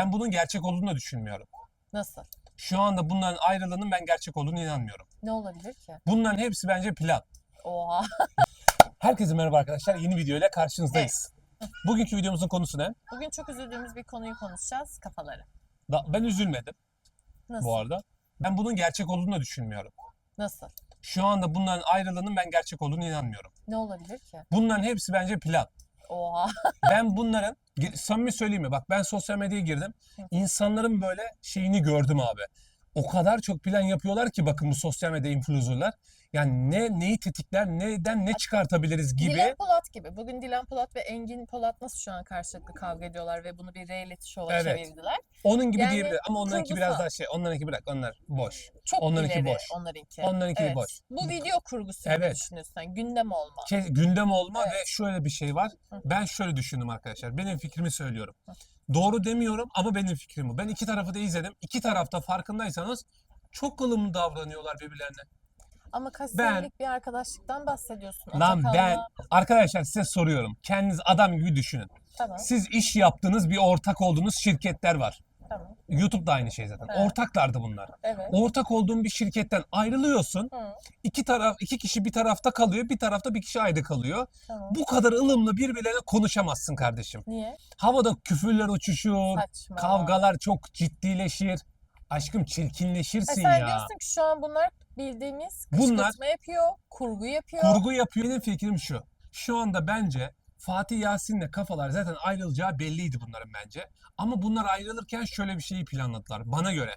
Ben bunun gerçek olduğunu da düşünmüyorum. Nasıl? Şu anda bunların ayrılığının ben gerçek olduğunu inanmıyorum. Ne olabilir ki? Bunların hepsi bence plan. Oha. Herkese merhaba arkadaşlar. Yeni videoyla karşınızdayız. Bugünkü videomuzun konusu ne? Bugün çok üzüldüğümüz bir konuyu konuşacağız. Kafaları. Ben üzülmedim Nasıl? bu arada. Ben bunun gerçek olduğunu da düşünmüyorum. Nasıl? Şu anda bunların ayrılığının ben gerçek olduğunu inanmıyorum. Ne olabilir ki? Bunların hepsi bence plan. Oha. Ben bunların, samimi söyleyeyim mi? Bak ben sosyal medyaya girdim. İnsanların böyle şeyini gördüm abi. O kadar çok plan yapıyorlar ki bakın bu sosyal medya influencer'lar. Yani neyi tetikler, neden ne çıkartabiliriz gibi. Dilan Polat gibi. Bugün Dilan Polat ve Engin Polat nasıl şu an karşılıklı kavga ediyorlar ve bunu bir reality show'a Evet. çevirdiler. Onun gibi Yani diyebilir ama onlarınki kurgusal. biraz daha şey. Onlarınki bırak, onlar boş. Çok Onlarınki ileri boş. onlarınki. Onlarınki Evet. boş. Bu video kurgusu gibi Evet. düşünüyorsun sen. Gündem olma. Gündem olma Evet. ve şöyle bir şey var. Hı. Ben şöyle düşündüm arkadaşlar. Benim fikrimi söylüyorum. Hı. Doğru demiyorum ama benim fikrim bu. Ben iki tarafı da izledim. İki tarafta farkındaysanız çok ılımlı davranıyorlar birbirlerine. Ama kaç Ben- senelik bir arkadaşlıktan bahsediyorsun. Lan Atakan'la- ben arkadaşlar size soruyorum. Kendiniz adam gibi düşünün. Tamam. Siz iş yaptığınız bir ortak olduğunuz şirketler var. Tamam. YouTube da aynı şey zaten. Evet. Ortaklardı bunlar. Evet. Ortak olduğun bir şirketten ayrılıyorsun. Hı. İki kişi bir tarafta kalıyor, bir tarafta bir kişi ayrı kalıyor. Tamam. Bu kadar ılımlı birbirlerine konuşamazsın kardeşim. Niye? Havada küfürler uçuşur, Saçma. kavgalar çok ciddileşir. Aşkım Ha, çirkinleşirsin sen ya. diyorsun ki şu an bunlar bildiğimiz Bunlar- kışkırtma yapıyor, kurgu yapıyor. Kurgu yapıyor. Benim fikrim şu. Şu anda bence Fatih Yasin'le kafalar zaten ayrılacağı belliydi bunların bence. Ama bunlar ayrılırken şöyle bir şeyi planladılar bana göre.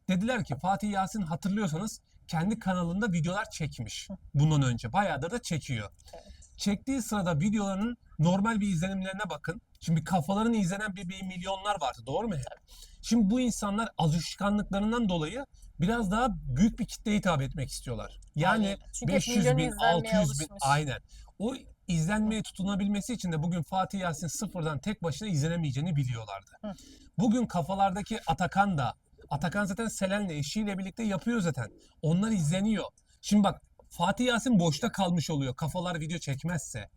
Dediler ki Fatih Yasin hatırlıyorsanız kendi kanalında videolar çekmiş. Bundan önce. Bayağıdır da çekiyor. Evet. Çektiği sırada videolarının normal bir izlenimlerine bakın. Şimdi kafaların izlenen bir milyonlar vardı. Doğru mu? Şimdi bu insanlar alışkanlıklarından dolayı biraz daha büyük bir kitleye hitap etmek istiyorlar. Yani Haliyle. Çünkü 500 milyon bin, izlenmeye 600 bin alışmış. aynen. O izlenmeye tutunabilmesi için de bugün Fatih Yasin sıfırdan tek başına izlenemeyeceğini biliyorlardı. Hı. Bugün kafalardaki Atakan zaten Selen'le eşiyle birlikte yapıyor zaten. Onlar izleniyor. Şimdi bak Fatih Yasin boşta kalmış oluyor kafalar video çekmezse.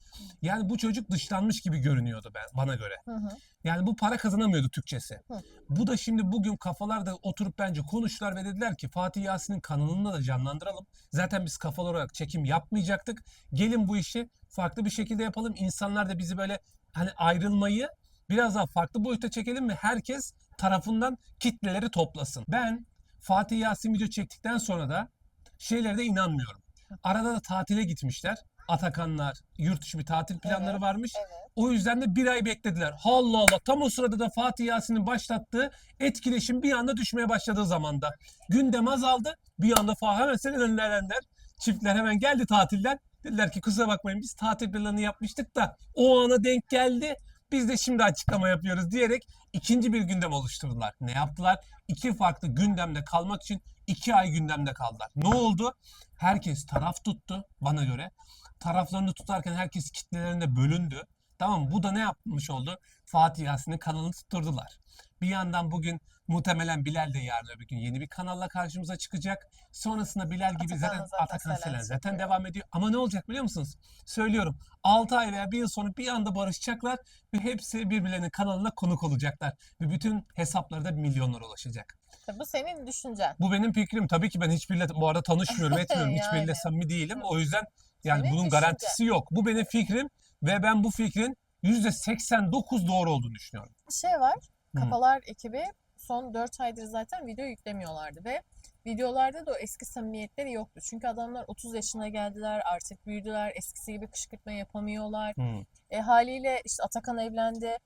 Yani bu çocuk dışlanmış gibi görünüyordu bana göre. Hı hı. Yani bu para kazanamıyordu Türkçesi. Hı. Bu da şimdi bugün kafalarda oturup bence konuştular ve dediler ki Fatih Yasin'in kanalını da canlandıralım. Zaten biz kafalar olarak çekim yapmayacaktık. Gelin bu işi farklı bir şekilde yapalım. İnsanlar da bizi böyle hani ayrılmayı biraz daha farklı boyuta çekelim ve herkes tarafından kitleleri toplasın. Ben Fatih Yasin video çektikten sonra da şeylere de inanmıyorum. Arada da tatile gitmişler. Atakanlar, yurt dışı bir tatil planları Evet, varmış. evet. O yüzden de bir ay beklediler. Allah Allah. Tam o sırada da Fatih Yasin'in başlattığı etkileşim bir anda düşmeye başladığı zamanda. Gündem azaldı. Bir anda hemen senin önlerler. Çiftler hemen geldi tatilden. Dediler ki kusura bakmayın biz tatil planı yapmıştık da o ana denk geldi. Biz de şimdi açıklama yapıyoruz diyerek ikinci bir gündem oluşturdular. Ne yaptılar? İki farklı gündemde kalmak için 2 ay gündemde kaldılar. Ne oldu? Herkes taraf tuttu bana göre. Taraflarını tutarken herkes kitlelerinde bölündü. Tamam mı? Bu da ne yapmış oldu? Fatih Yasin'in kanalını tutturdular. Bir yandan bugün muhtemelen Bilal de yarın öbür gün yeni bir kanalla karşımıza çıkacak. Sonrasında Bilal gibi Atakan'la zaten Atakan Selen Selen zaten çıkıyor. devam ediyor. Ama ne olacak biliyor musunuz? Söylüyorum. 6 ay veya 1 yıl sonra bir anda barışacaklar ve hepsi birbirlerinin kanalına konuk olacaklar. Ve bütün hesapları da milyonlara ulaşacak. Tabii bu senin düşüncen. Bu benim fikrim. Tabii ki ben hiçbiriyle bu arada tanışmıyorum, etmiyorum. Hiçbiriyle Yani. samimi değilim. O yüzden yani Senin bunun düşüncen. garantisi yok. Bu benim fikrim ve ben bu fikrin %89 doğru olduğunu düşünüyorum. Bir şey var. Hı. Kafalar ekibi son 4 aydır zaten video yüklemiyorlardı ve videolarda da o eski samimiyetleri yoktu. Çünkü adamlar 30 yaşına geldiler, artık büyüdüler, eskisi gibi kışkırtma yapamıyorlar. Haliyle işte Atakan evlendi.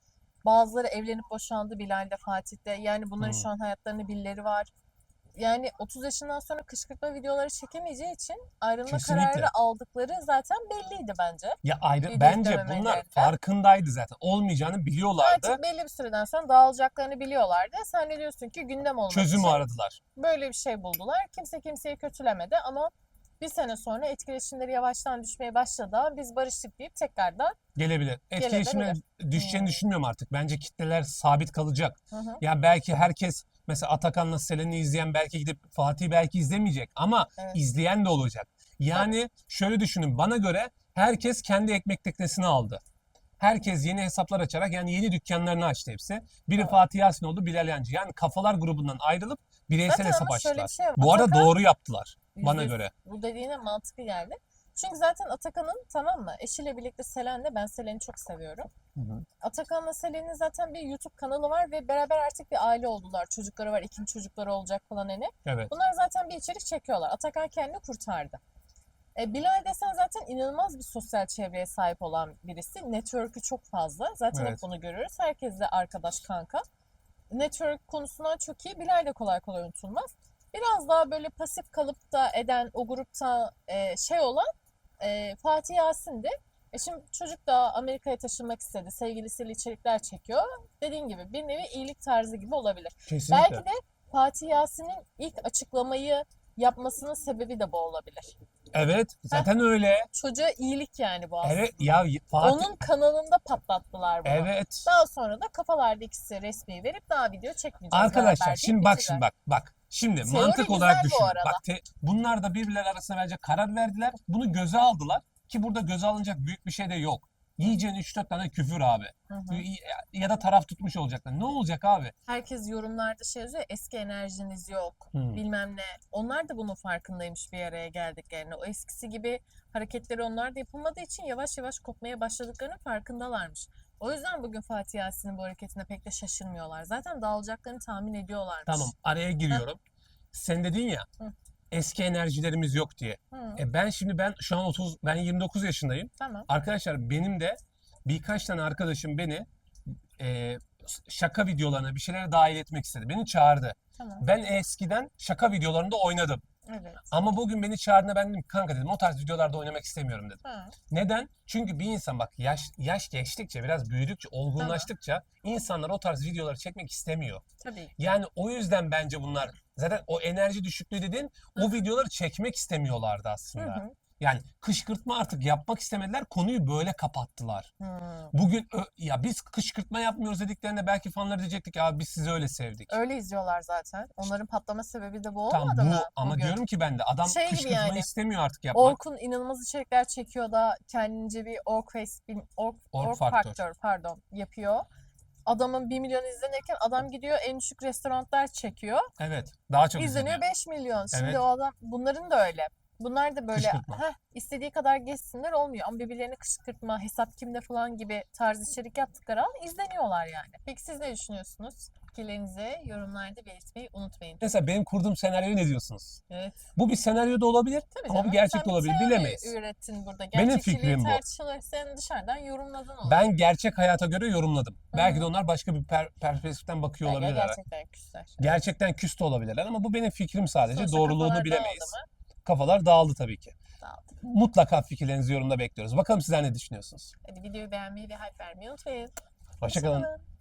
Bazıları evlenip boşandı, Bilal de Fatih de. Yani bunların Hı. şu an hayatlarında birileri var. Yani 30 yaşından sonra kışkırtma videoları çekemeyeceği için ayrılma Kesinlikle. kararı aldıkları zaten belliydi bence. Ya ayrı Video bence bunlar yüklememelerinden. farkındaydı zaten. Olmayacağını biliyorlardı. Artık belli bir süreden sonra dağılacaklarını biliyorlardı. Sen de diyorsun ki gündem olmak Çözümü için aradılar. böyle bir şey buldular. Kimse kimseyi kötülemedi ama bir sene sonra etkileşimleri yavaştan düşmeye başladı. Biz barıştık deyip tekrardan Gelebilir. Etkileşimine düşeceğini Hmm. düşünmüyorum artık. Bence kitleler sabit kalacak. hı hı, Ya belki herkes mesela Atakan'la Selen'i izleyen belki gidip Fatih belki izlemeyecek ama evet. izleyen de olacak. Yani şöyle düşünün bana göre herkes kendi ekmek teknesini aldı. Herkes yeni hesaplar açarak yani yeni dükkanlarını açtı hepsi. Biri Fatih Yasin oldu, Bilal Yancı. Yani kafalar grubundan ayrılıp bireysel Zaten hesap ama şöyle açtılar. bir şey var. Bu arada Atakan doğru yaptılar bana %100 göre. bu dediğine mantıklı geldi. Çünkü zaten Atakan'ın, tamam mı, eşiyle birlikte Selen'de, ben Selen'i çok seviyorum. Hı hı. Atakan'la Selen'in zaten bir YouTube kanalı var ve beraber artık bir aile oldular. Çocukları var, ikinci çocukları olacak falan hani. Evet. Bunlar zaten bir içerik çekiyorlar. Atakan kendini kurtardı. Bilal desen zaten inanılmaz bir sosyal çevreye sahip olan birisi. Network'ü çok fazla. Zaten Evet. hep bunu görüyoruz. Herkesle arkadaş, kanka. Network konusundan çok iyi. Bilal de kolay kolay unutulmaz. Biraz daha böyle pasif kalıp da eden, o grupta şey olan Fatih Yasin'di. Şimdi çocuk da Amerika'ya taşınmak istedi. Sevgilisiyle içerikler çekiyor. Dediğin gibi bir nevi iyilik tarzı gibi olabilir. Kesinlikle. Belki de Fatih Yasin'in ilk açıklamayı yapmasının sebebi de bu olabilir. Evet, zaten öyle. Çocuğa iyilik yani bu aslında. Evet ya Fatih. Onun kanalında patlattılar bunu. Evet. Daha sonra da kafalarda ikisi resmi verip daha video çekmeyeceğiz Arkadaşlar beraber deyip şimdi bak bitirdiler. şimdi bak. Şimdi Teori mantık güzel olarak bu düşün. arada. Bak bunlar da birbirleri arasında bence karar verdiler. Bunu göze aldılar ki burada göze alınacak büyük bir şey de yok. Yiyeceğin 3-4 tane küfür abi. Hı hı. Ya da taraf tutmuş olacaklar. Ne olacak abi? Herkes yorumlarda şey yazıyor ya, eski enerjiniz yok, Hmm. bilmem ne. Onlar da bunun farkındaymış bir araya geldiklerini. O eskisi gibi hareketleri onlar da yapılmadığı için yavaş yavaş kopmaya başladıklarının farkındalarmış. O yüzden bugün Fatih Yasin'in bu hareketine pek de şaşırmıyorlar. Zaten dağılacaklarını tahmin ediyorlarmış. Tamam, araya giriyorum. Sen dedin ya Hı. eski enerjilerimiz yok diye. Hı, Ben şu an 29 yaşındayım. tamam. Arkadaşlar benim de birkaç tane arkadaşım beni e, şaka videolarına bir şeylere dahil etmek istedi. Beni çağırdı. Tamam. Ben eskiden şaka videolarında oynadım. Evet. Ama bugün beni çağırdığında ben dedim kanka dedim o tarz videolarda oynamak istemiyorum dedim. Ha, Neden? Çünkü bir insan bak yaş geçtikçe biraz büyüdükçe olgunlaştıkça insanlar o tarz videoları çekmek istemiyor. tabii. Yani o yüzden bence bunlar zaten o enerji düşüklüğü dediğin o videoları çekmek istemiyorlardı Hı aslında. hı. Yani kışkırtma artık yapmak istemediler. Konuyu böyle kapattılar. Hı. Bugün ya biz kışkırtma yapmıyoruz dediklerinde belki fanları diyecektik abi biz sizi öyle sevdik. Öyle izliyorlar zaten. Onların patlama sebebi de bu Tamam olmadı bu mı ama bugün? diyorum ki ben de adam Şey gibi kışkırtmayı yani. istemiyor artık yapmak. Orkun inanılmaz içerikler çekiyor da kendince bir Ork Faktör. Factor pardon yapıyor. Adamın 1 milyon izlenirken adam gidiyor en düşük restoranlar çekiyor. Evet. Daha çok İzleniyor izleniyor. 5 milyon. Şimdi Evet. o adam, bunların da öyle. Bunlar da böyle Kışkırtma. istediği kadar geçsinler olmuyor. Ama birbirlerini kışkırtma, hesap kimde falan gibi tarz içerik yaptıkları an izleniyorlar yani. Peki siz ne düşünüyorsunuz? Fikirlerinizi yorumlarda belirtmeyi unutmayın. Mesela benim kurduğum senaryoya ne diyorsunuz? Evet. Bu bir senaryo da olabilir Tabii ama bu canım. gerçek Sen de bir olabilir. teori Bilemeyiz. ürettin burada. Benim Gerçekçiliği fikrim bu. tartışılır. Sen dışarıdan yorumladın onu. Ben gerçek hayata göre yorumladım. Hı Belki hı. de onlar başka bir perspektiften bakıyor Belki olabilirler. gerçekten küsler. Gerçekten küs de olabilirler ama bu benim fikrim sadece. Sonuçta Doğruluğunu kafalar bilemeyiz. dağıldı mı? Kafalar dağıldı tabii ki. Dağıldı. Mutlaka fikirlerinizi yorumda bekliyoruz. Bakalım sizler ne düşünüyorsunuz? Hadi videoyu beğenmeyi ve hype vermeyi unutmayın. Hoşçakalın. Hoşçakalın.